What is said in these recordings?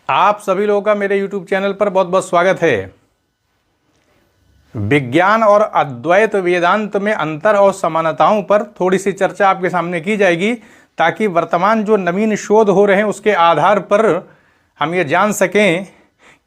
आप सभी लोगों का मेरे YouTube चैनल पर बहुत बहुत स्वागत है। विज्ञान और अद्वैत वेदांत में अंतर और समानताओं पर थोड़ी सी चर्चा आपके सामने की जाएगी, ताकि वर्तमान जो नवीन शोध हो रहे हैं उसके आधार पर हम ये जान सकें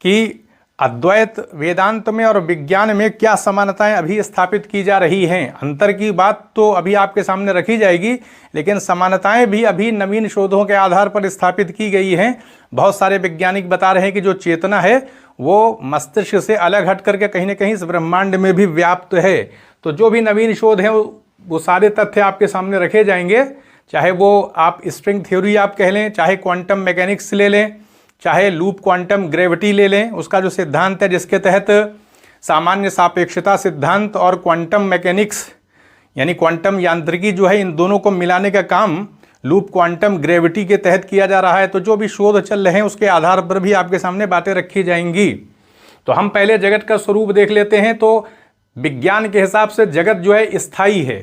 कि अद्वैत वेदांत में और विज्ञान में क्या समानताएं अभी स्थापित की जा रही हैं। अंतर की बात तो अभी आपके सामने रखी जाएगी, लेकिन समानताएं भी अभी नवीन शोधों के आधार पर स्थापित की गई हैं। बहुत सारे वैज्ञानिक बता रहे हैं कि जो चेतना है वो मस्तिष्क से अलग हट करके कहीं ना कहीं इस ब्रह्मांड में भी व्याप्त है। तो जो भी नवीन शोध हैं वो सारे तथ्य आपके सामने रखे जाएंगे, चाहे वो आप स्ट्रिंग थ्योरी आप कह लें, चाहे क्वांटम मैकेनिक्स ले लें, चाहे लूप क्वांटम ग्रेविटी ले लें, उसका जो सिद्धांत है जिसके तहत सामान्य सापेक्षता सिद्धांत और क्वांटम मैकेनिक्स यानी क्वांटम यांत्रिकी जो है, इन दोनों को मिलाने का काम लूप क्वांटम ग्रेविटी के तहत किया जा रहा है। तो जो भी शोध चल रहे हैं उसके आधार पर भी आपके सामने बातें रखी जाएंगी। तो हम पहले जगत का स्वरूप देख लेते हैं। तो विज्ञान के हिसाब से जगत जो है स्थायी है,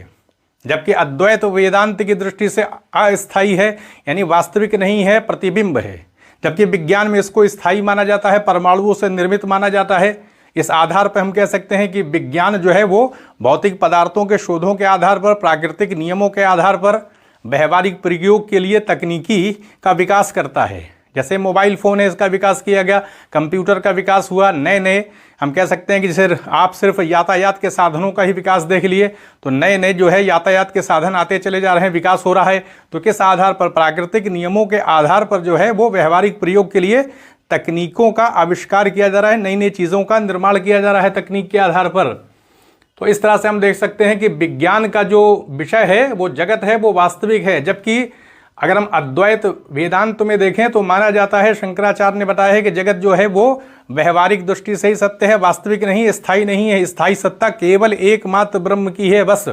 जबकि अद्वैत वेदांत की दृष्टि से अस्थायी है, यानी वास्तविक नहीं है, प्रतिबिंब है। जबकि विज्ञान में इसको स्थायी माना जाता है, परमाणुओं से निर्मित माना जाता है। इस आधार पर हम कह सकते हैं कि विज्ञान जो है वो भौतिक पदार्थों के शोधों के आधार पर, प्राकृतिक नियमों के आधार पर व्यवहारिक प्रयोग के लिए तकनीकी का विकास करता है। जैसे मोबाइल फ़ोन है, इसका विकास किया गया, कंप्यूटर का विकास हुआ, नए नए हम कह सकते हैं कि जैसे आप सिर्फ यातायात के साधनों का ही विकास देख लिए, तो नए नए जो है यातायात के साधन आते चले जा रहे हैं, विकास हो रहा है। तो किस आधार पर? प्राकृतिक नियमों के आधार पर जो है वो व्यवहारिक प्रयोग के लिए तकनीकों का आविष्कार किया जा रहा है, नई नई चीज़ों का निर्माण किया जा रहा है तकनीक के आधार पर। तो इस तरह से हम देख सकते हैं कि विज्ञान का जो विषय है, वो जगत है, वो वास्तविक है। जबकि अगर हम अद्वैत वेदांत में देखें तो माना जाता है, शंकराचार्य ने बताया है कि जगत जो है वो व्यवहारिक दृष्टि से ही सत्य है, वास्तविक नहीं, स्थायी नहीं है। स्थायी सत्ता केवल एकमात्र ब्रह्म की है बस।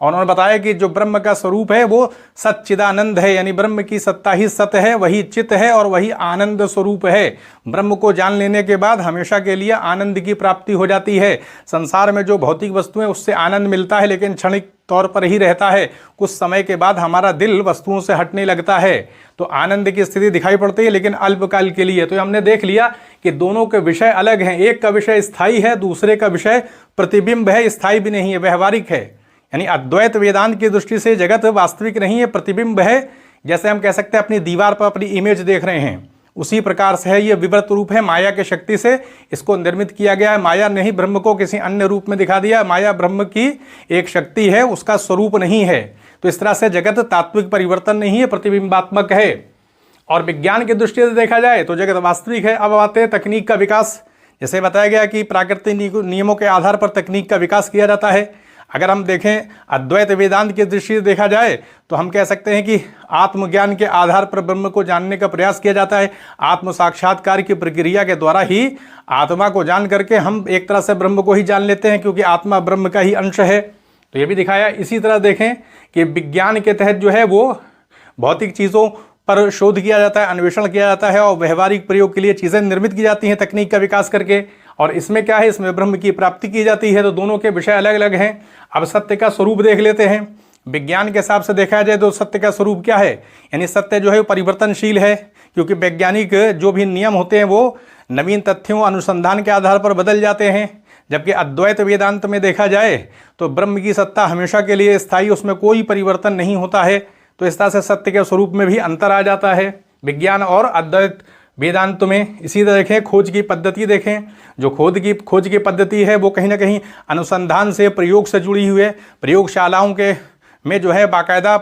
और उन्होंने बताया कि जो ब्रह्म का स्वरूप है वो सच्चिदानंद है, यानी ब्रह्म की सत्ता ही सत्य है, वही चित्त है और वही आनंद स्वरूप है। ब्रह्म को जान लेने के बाद हमेशा के लिए आनंद की प्राप्ति हो जाती है। संसार में जो भौतिक वस्तुएं उससे आनंद मिलता है, लेकिन क्षणिक तौर पर ही रहता है। कुछ समय के बाद हमारा दिल वस्तुओं से हटने लगता है, तो आनंद की स्थिति दिखाई पड़ती है, लेकिन अल्पकाल के लिए। तो हमने देख लिया कि दोनों के विषय अलग हैं। एक का विषय स्थायी है, दूसरे का विषय प्रतिबिंब है, स्थायी भी नहीं है, व्यवहारिक है। यानी अद्वैत वेदांत की दृष्टि से जगत वास्तविक नहीं है, प्रतिबिंब है। जैसे हम कह सकते हैं अपनी दीवार पर अपनी इमेज देख रहे हैं, उसी प्रकार से है, ये विवर्त रूप है, माया के शक्ति से इसको निर्मित किया गया है। माया ने ही ब्रह्म को किसी अन्य रूप में दिखा दिया। माया ब्रह्म की एक शक्ति है, उसका स्वरूप नहीं है। तो इस तरह से जगत तात्विक परिवर्तन नहीं है, प्रतिबिंबात्मक है। और विज्ञान की दृष्टि से देखा जाए तो जगत वास्तविक है। अब आते हैं तकनीक का विकास। जैसे बताया गया कि प्राकृतिक नियमों के आधार पर तकनीक का विकास किया जाता है। अगर हम देखें अद्वैत वेदांत की दृष्टि से देखा जाए तो हम कह सकते हैं कि आत्मज्ञान के आधार पर ब्रह्म को जानने का प्रयास किया जाता है। आत्म साक्षात्कार की प्रक्रिया के द्वारा ही आत्मा को जान करके हम एक तरह से ब्रह्म को ही जान लेते हैं, क्योंकि आत्मा ब्रह्म का ही अंश है। तो ये भी दिखाया। इसी तरह देखें कि विज्ञान के तहत जो है वो भौतिक चीज़ों पर शोध किया जाता है, अन्वेषण किया जाता है और व्यवहारिक प्रयोग के लिए चीज़ें निर्मित की जाती हैं तकनीक का विकास करके। और इसमें क्या है, इसमें ब्रह्म की प्राप्ति की जाती है। तो दोनों के विषय अलग अलग हैं। अब सत्य का स्वरूप देख लेते हैं। विज्ञान के हिसाब से देखा जाए तो सत्य का स्वरूप क्या है, यानी सत्य जो है वो परिवर्तनशील है, क्योंकि वैज्ञानिक जो भी नियम होते हैं वो नवीन तथ्यों अनुसंधान के आधार पर बदल जाते हैं। जबकि अद्वैत वेदांत में देखा जाए तो ब्रह्म की सत्ता हमेशा के लिए स्थायी, उसमें कोई परिवर्तन नहीं होता है। तो इस तरह से सत्य के स्वरूप में भी अंतर आ जाता है विज्ञान और अद्वैत वेदांत में। इसी तरह देखें खोज की पद्धति देखें। जो खोज की पद्धति है वो कहीं ना कहीं अनुसंधान से, प्रयोग से जुड़ी हुई है। प्रयोगशालाओं के में जो है बाकायदा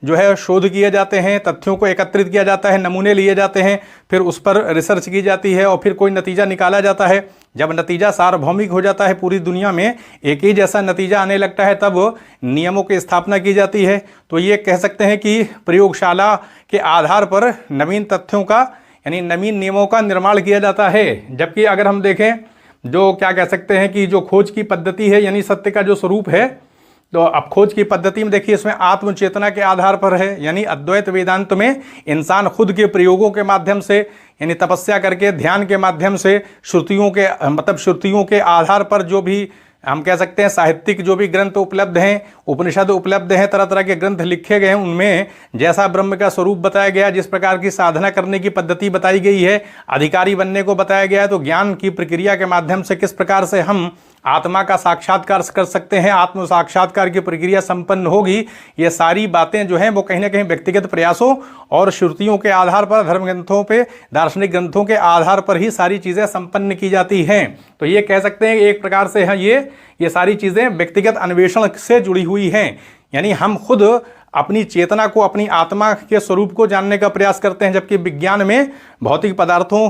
जो है शोध किए जाते हैं, तथ्यों को एकत्रित किया जाता है, नमूने लिए जाते हैं, फिर उस पर रिसर्च की जाती है और फिर कोई नतीजा निकाला जाता है। जब नतीजा सार्वभौमिक हो जाता है, पूरी दुनिया में एक ही जैसा नतीजा आने लगता है, तब नियमों की स्थापना की जाती है। तो ये कह सकते हैं कि प्रयोगशाला के आधार पर नवीन तथ्यों का यानी नवीन नियमों का निर्माण किया जाता है। जबकि अगर हम देखें जो क्या कह सकते हैं कि जो खोज की पद्धति है, यानी सत्य का जो स्वरूप है, तो अब खोज की पद्धति में देखिए इसमें आत्मचेतना के आधार पर है। यानी अद्वैत वेदांत में इंसान खुद के प्रयोगों के माध्यम से, यानी तपस्या करके, ध्यान के माध्यम से, श्रुतियों के आधार पर जो भी हम कह सकते हैं साहित्यिक जो भी ग्रंथ उपलब्ध हैं, उपनिषद उपलब्ध हैं, तरह तरह के ग्रंथ लिखे गए हैं, उनमें जैसा ब्रह्म का स्वरूप बताया गया, जिस प्रकार की साधना करने की पद्धति बताई गई है, अधिकारी बनने को बताया गया है, तो ज्ञान की प्रक्रिया के माध्यम से किस प्रकार से हम आत्मा का साक्षात्कार कर सकते हैं, आत्म साक्षात्कार की प्रक्रिया संपन्न होगी, ये सारी बातें जो हैं वो कहीं ना कहीं व्यक्तिगत प्रयासों और श्रुतियों के आधार पर, धर्म ग्रंथों पे, दार्शनिक ग्रंथों के आधार पर ही सारी चीज़ें संपन्न की जाती हैं। तो ये कह सकते हैं एक प्रकार से है ये सारी चीज़ें व्यक्तिगत अन्वेषण से जुड़ी हुई हैं। यानी हम खुद अपनी चेतना को, अपनी आत्मा के स्वरूप को जानने का प्रयास करते हैं, जबकि विज्ञान में भौतिक पदार्थों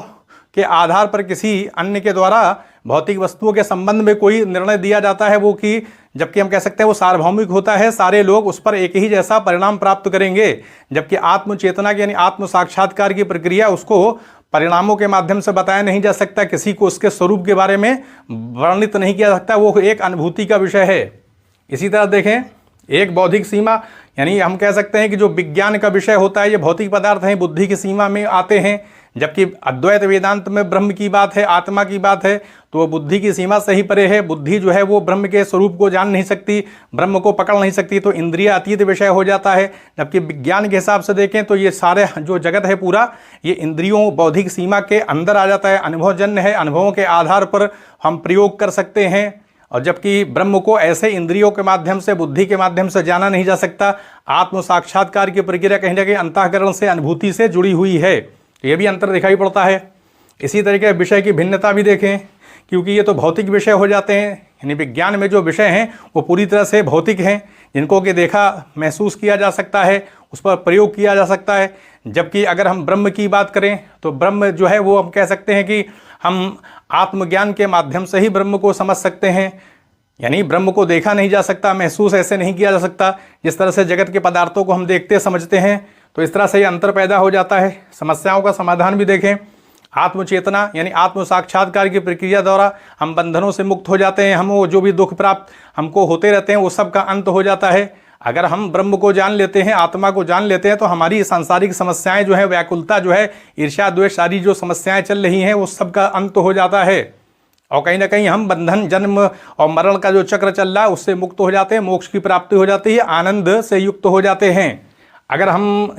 के आधार पर किसी अन्य के द्वारा भौतिक वस्तुओं के संबंध में कोई निर्णय दिया जाता है, वो कि जबकि हम कह सकते हैं वो सार्वभौमिक होता है, सारे लोग उस पर एक ही जैसा परिणाम प्राप्त करेंगे। जबकि आत्मचेतना की यानी आत्म साक्षात्कार की प्रक्रिया, उसको परिणामों के माध्यम से बताया नहीं जा सकता, किसी को उसके स्वरूप के बारे में वर्णित नहीं किया जा सकता, वो एक अनुभूति का विषय है। इसी तरह देखें, एक बौद्धिक सीमा, यानी हम कह सकते हैं कि जो विज्ञान का विषय होता है, ये भौतिक पदार्थ हैं, बुद्धि की सीमा में आते हैं, जबकि अद्वैत वेदांत में ब्रह्म की बात है, आत्मा की बात है, तो वो बुद्धि की सीमा से ही परे है। बुद्धि जो है वो ब्रह्म के स्वरूप को जान नहीं सकती, ब्रह्म को पकड़ नहीं सकती, तो इंद्रिय अतीत विषय हो जाता है। जबकि विज्ञान के हिसाब से देखें तो ये सारे जो जगत है पूरा, ये इंद्रियों बौद्धिक सीमा के अंदर आ जाता है, अनुभवजन्य है, अनुभवों के आधार पर हम प्रयोग कर सकते हैं। और जबकि ब्रह्म को ऐसे इंद्रियों के माध्यम से, बुद्धि के माध्यम से जाना नहीं जा सकता। आत्म साक्षात्कार की प्रक्रिया कहीं ना कहीं अंतःकरण से, अनुभूति से जुड़ी हुई है, तो ये भी अंतर दिखाई पड़ता है। इसी तरीके विषय की भिन्नता भी देखें, क्योंकि ये तो भौतिक विषय हो जाते हैं, यानी विज्ञान में जो विषय हैं वो पूरी तरह से भौतिक हैं, जिनको कि देखा महसूस किया जा सकता है, उस पर प्रयोग किया जा सकता है। जबकि अगर हम ब्रह्म की बात करें तो ब्रह्म जो है वो हम कह सकते हैं कि हम आत्मज्ञान के माध्यम से ही ब्रह्म को समझ सकते हैं। यानी ब्रह्म को देखा नहीं जा सकता, महसूस ऐसे नहीं किया जा सकता जिस तरह से जगत के पदार्थों को हम देखते समझते हैं। तो इस तरह से ये अंतर पैदा हो जाता है। समस्याओं का समाधान भी देखें, आत्मचेतना यानी आत्म साक्षात्कार की प्रक्रिया द्वारा हम बंधनों से मुक्त हो जाते हैं, हम वो जो भी दुख प्राप्त हमको होते रहते हैं वो सब का अंत हो जाता है। अगर हम ब्रह्म को जान लेते हैं, आत्मा को जान लेते हैं, तो हमारी सांसारिक समस्याएं जो है, व्याकुलता जो है, ईर्ष्या द्वेष, सारी जो समस्याएं चल रही हैं वो सब का अंत हो जाता है। और कहीं ना कहीं हम बंधन, जन्म और मरण का जो चक्र चल रहा है उससे मुक्त हो जाते हैं, मोक्ष की प्राप्ति हो जाती है, आनंद से युक्त हो जाते हैं। अगर हम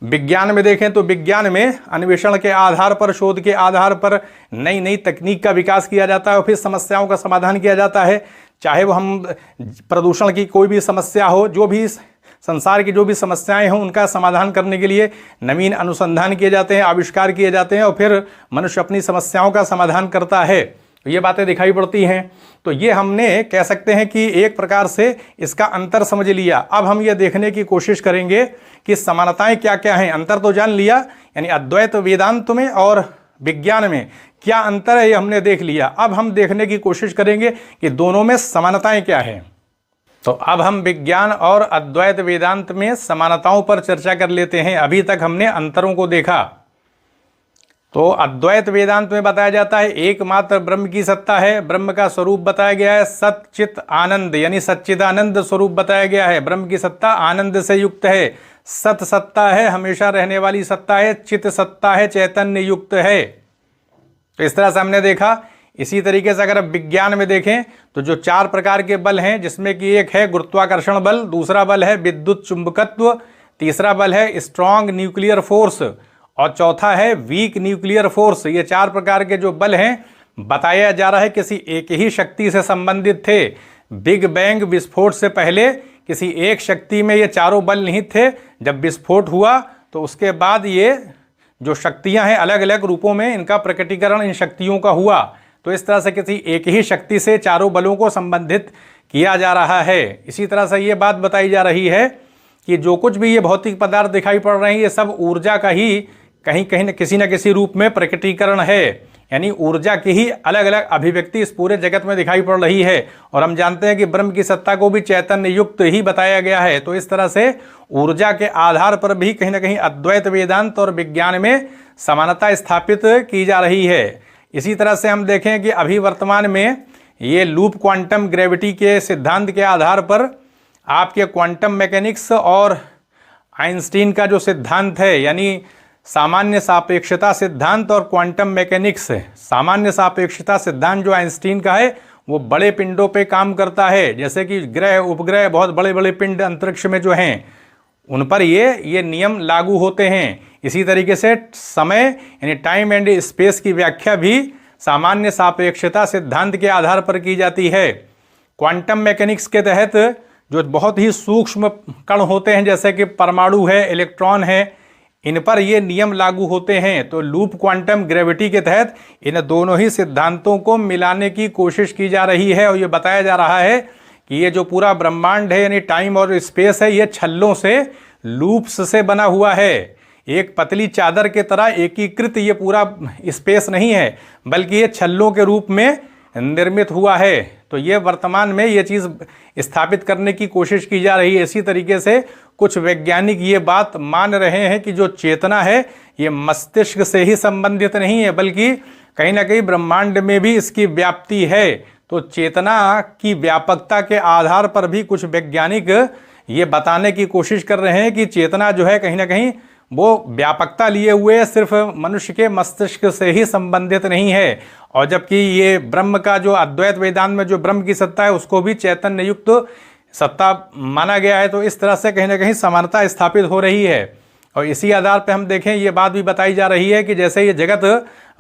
विज्ञान में देखें तो विज्ञान में अन्वेषण के आधार पर, शोध के आधार पर नई नई तकनीक का विकास किया जाता है और फिर समस्याओं का समाधान किया जाता है। चाहे वो हम प्रदूषण की कोई भी समस्या हो, जो भी संसार की जो भी समस्याएं हों, उनका समाधान करने के लिए नवीन अनुसंधान किए जाते हैं, आविष्कार किए जाते हैं और फिर मनुष्य अपनी समस्याओं का समाधान करता है। तो ये बातें दिखाई पड़ती हैं। तो ये हमने कह सकते हैं कि एक प्रकार से इसका अंतर समझ लिया। अब हम ये देखने की कोशिश करेंगे कि समानताएं क्या क्या हैं। अंतर तो जान लिया, यानी अद्वैत वेदांत में और विज्ञान में क्या अंतर है ये हमने देख लिया। अब हम देखने की कोशिश करेंगे कि दोनों में समानताएं क्या हैं। तो अब हम विज्ञान और अद्वैत वेदांत में समानताओं पर चर्चा कर लेते हैं। अभी तक हमने अंतरों को देखा। तो अद्वैत वेदांत में बताया जाता है एकमात्र ब्रह्म की सत्ता है, ब्रह्म का स्वरूप बताया गया है सत चित आनंद, यानी सच्चिदानंद स्वरूप बताया गया है। ब्रह्म की सत्ता आनंद से युक्त है, सत सत्ता है, हमेशा रहने वाली सत्ता है, चित सत्ता है, चैतन्य युक्त है। तो इस तरह से हमने देखा। इसी तरीके से अगर अब विज्ञान में देखें तो जो 4 प्रकार के बल हैं, जिसमें कि एक है गुरुत्वाकर्षण बल, दूसरा बल है विद्युत चुंबकत्व, तीसरा बल है स्ट्रॉन्ग न्यूक्लियर फोर्स और चौथा है वीक न्यूक्लियर फोर्स। ये 4 प्रकार के जो बल हैं बताया जा रहा है किसी एक ही शक्ति से संबंधित थे। बिग बैंग विस्फोट से पहले किसी एक शक्ति में ये चारों बल निहित थे। जब विस्फोट हुआ तो उसके बाद ये जो शक्तियां हैं अलग अलग रूपों में इनका प्रकटीकरण इन शक्तियों का हुआ। तो इस तरह से किसी एक ही शक्ति से चारों बलों को संबंधित किया जा रहा है। इसी तरह से ये बात बताई जा रही है कि जो कुछ भी ये भौतिक पदार्थ दिखाई पड़ रहे हैं ये सब ऊर्जा का ही कहीं कहीं न किसी रूप में प्रकटीकरण है। यानी ऊर्जा की ही अलग अलग अभिव्यक्ति इस पूरे जगत में दिखाई पड़ रही है। और हम जानते हैं कि ब्रह्म की सत्ता को भी चैतन्य युक्त ही बताया गया है। तो इस तरह से ऊर्जा के आधार पर भी कहीं ना कहीं अद्वैत वेदांत और विज्ञान में समानता स्थापित की जा रही है। इसी तरह से हम देखें कि अभी वर्तमान में ये लूप क्वांटम ग्रेविटी के सिद्धांत के आधार पर आपके क्वांटम मैकेनिक्स और आइंस्टीन का जो सिद्धांत है, यानी सामान्य सापेक्षता सिद्धांत और क्वांटम मैकेनिक्स, सामान्य सापेक्षता सिद्धांत जो आइंस्टीन का है वो बड़े पिंडों पे काम करता है, जैसे कि ग्रह उपग्रह बहुत बड़े बड़े पिंड अंतरिक्ष में जो हैं उन पर ये नियम लागू होते हैं। इसी तरीके से समय यानी टाइम एंड स्पेस की व्याख्या भी सामान्य सापेक्षता सिद्धांत के आधार पर की जाती है। क्वांटम मैकेनिक्स के तहत जो बहुत ही सूक्ष्म कण होते हैं जैसे कि परमाणु है, इलेक्ट्रॉन है, इन पर ये नियम लागू होते हैं। तो लूप क्वांटम ग्रेविटी के तहत इन दोनों ही सिद्धांतों को मिलाने की कोशिश की जा रही है और ये बताया जा रहा है कि ये जो पूरा ब्रह्मांड है यानी टाइम और स्पेस है ये छल्लों से, लूप्स से बना हुआ है। एक पतली चादर के तरह एकीकृत ये पूरा स्पेस नहीं है, बल्कि ये छल्लों के रूप में निर्मित हुआ है। तो ये वर्तमान में ये चीज़ स्थापित करने की कोशिश की जा रही है। इसी तरीके से कुछ वैज्ञानिक ये बात मान रहे हैं कि जो चेतना है ये मस्तिष्क से ही संबंधित नहीं है, बल्कि कहीं ना कहीं ब्रह्मांड में भी इसकी व्याप्ति है। तो चेतना की व्यापकता के आधार पर भी कुछ वैज्ञानिक ये बताने की कोशिश कर रहे हैं कि चेतना जो है कहीं ना कहीं वो व्यापकता लिए हुए सिर्फ मनुष्य के मस्तिष्क से ही संबंधित नहीं है। और जबकि ये ब्रह्म का जो अद्वैत वेदांत में जो ब्रह्म की सत्ता है उसको भी चैतन्य युक्त सत्ता माना गया है। तो इस तरह से कहीं ना कहीं समानता स्थापित हो रही है। और इसी आधार पर हम देखें ये बात भी बताई जा रही है कि जैसे ये जगत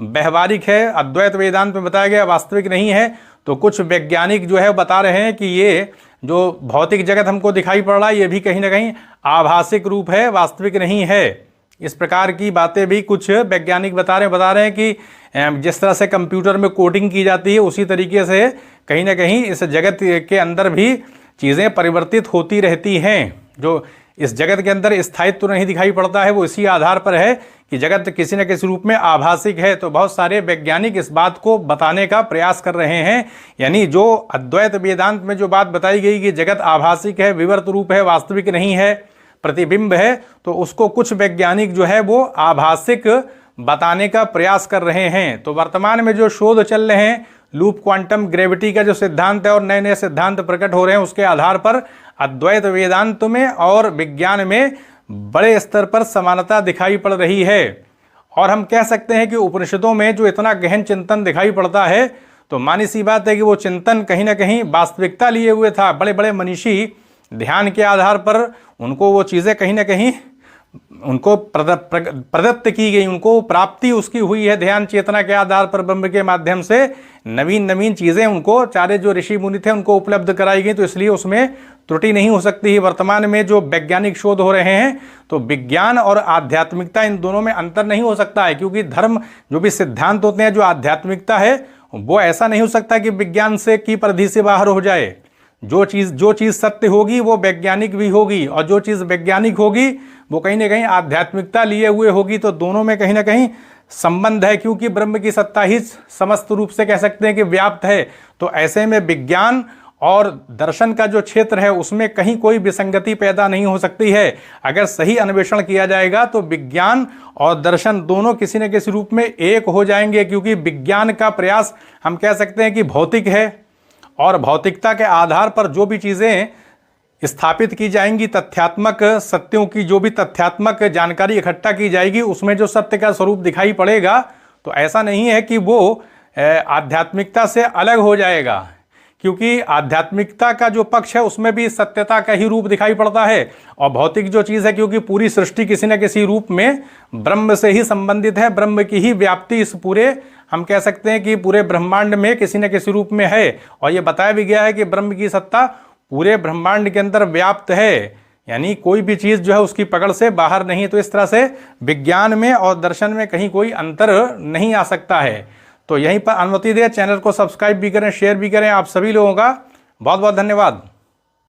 व्यवहारिक है, अद्वैत वेदांत में बताया गया वास्तविक नहीं है, तो कुछ वैज्ञानिक जो है बता रहे हैं कि ये जो भौतिक जगत हमको दिखाई पड़ रहा है ये भी कहीं ना कहीं आभासिक रूप है, वास्तविक नहीं है। इस प्रकार की बातें भी कुछ वैज्ञानिक बता रहे हैं कि जिस तरह से कंप्यूटर में कोडिंग की जाती है उसी तरीके से कहीं ना कहीं इस जगत के अंदर भी चीज़ें परिवर्तित होती रहती हैं। जो इस जगत के अंदर स्थायित्व नहीं दिखाई पड़ता है वो इसी आधार पर है कि जगत किसी न किसी रूप में आभासिक है। तो बहुत सारे वैज्ञानिक इस बात को बताने का प्रयास कर रहे हैं, यानी जो अद्वैत वेदांत में जो बात बताई गई कि जगत आभासिक है, विवर्त रूप है, वास्तविक नहीं है, प्रतिबिंब है, तो उसको कुछ वैज्ञानिक जो है वो आभासिक बताने का प्रयास कर रहे हैं। तो वर्तमान में जो शोध चल रहे हैं लूप क्वांटम ग्रेविटी का जो सिद्धांत है और नए नए सिद्धांत प्रकट हो रहे हैं उसके आधार पर अद्वैत वेदांत में और विज्ञान में बड़े स्तर पर समानता दिखाई पड़ रही है। और हम कह सकते हैं कि उपनिषदों में जो इतना गहन चिंतन दिखाई पड़ता है तो मानी सी बात है कि वो चिंतन कहीं ना कहीं वास्तविकता लिए हुए था। बड़े बड़े मनीषी ध्यान के आधार पर उनको वो चीज़ें कहीं ना कहीं उनको प्रदत्त की गई, उनको प्राप्ति उसकी हुई है ध्यान चेतना के आधार पर ब्रह्म के माध्यम से नवीन नवीन चीज़ें उनको चारे जो ऋषि मुनि थे उनको उपलब्ध कराई गई। तो इसलिए उसमें त्रुटि नहीं हो सकती है। वर्तमान में जो वैज्ञानिक शोध हो रहे हैं तो विज्ञान और आध्यात्मिकता इन दोनों में अंतर नहीं हो सकता है, क्योंकि धर्म जो भी सिद्धांत होते हैं, जो आध्यात्मिकता है वो ऐसा नहीं हो सकता कि विज्ञान से की परिधि से बाहर हो जाए। जो चीज़ सत्य होगी वो वैज्ञानिक भी होगी और जो चीज़ वैज्ञानिक होगी वो कहीं ना कहीं आध्यात्मिकता लिए हुए होगी। तो दोनों में कहीं ना कहीं संबंध है, क्योंकि ब्रह्म की सत्ता ही समस्त रूप से कह सकते हैं कि व्याप्त है। तो ऐसे में विज्ञान और दर्शन का जो क्षेत्र है उसमें कहीं कोई विसंगति पैदा नहीं हो सकती है। अगर सही अन्वेषण किया जाएगा तो विज्ञान और दर्शन दोनों किसी न किसी रूप में एक हो जाएंगे, क्योंकि विज्ञान का प्रयास हम कह सकते हैं कि भौतिक है और भौतिकता के आधार पर जो भी चीज़ें स्थापित की जाएंगी, तथ्यात्मक सत्यों की जो भी तथ्यात्मक जानकारी इकट्ठा की जाएगी उसमें जो सत्य का स्वरूप दिखाई पड़ेगा तो ऐसा नहीं है कि वो आध्यात्मिकता से अलग हो जाएगा, क्योंकि आध्यात्मिकता का जो पक्ष है उसमें भी सत्यता का ही रूप दिखाई पड़ता है। और भौतिक जो चीज़ है, क्योंकि पूरी सृष्टि किसी न किसी रूप में ब्रह्म से ही संबंधित है, ब्रह्म की ही व्याप्ति इस पूरे हम कह सकते हैं कि पूरे ब्रह्मांड में किसी न किसी रूप में है। और ये बताया भी गया है कि ब्रह्म की सत्ता पूरे ब्रह्मांड के अंदर व्याप्त है, यानी कोई भी चीज़ जो है उसकी पकड़ से बाहर नहीं। तो इस तरह से विज्ञान में और दर्शन में कहीं कोई अंतर नहीं आ सकता है। तो यहीं पर अनुमति दें, चैनल को सब्सक्राइब भी करें, शेयर भी करें। आप सभी लोगों का बहुत बहुत धन्यवाद।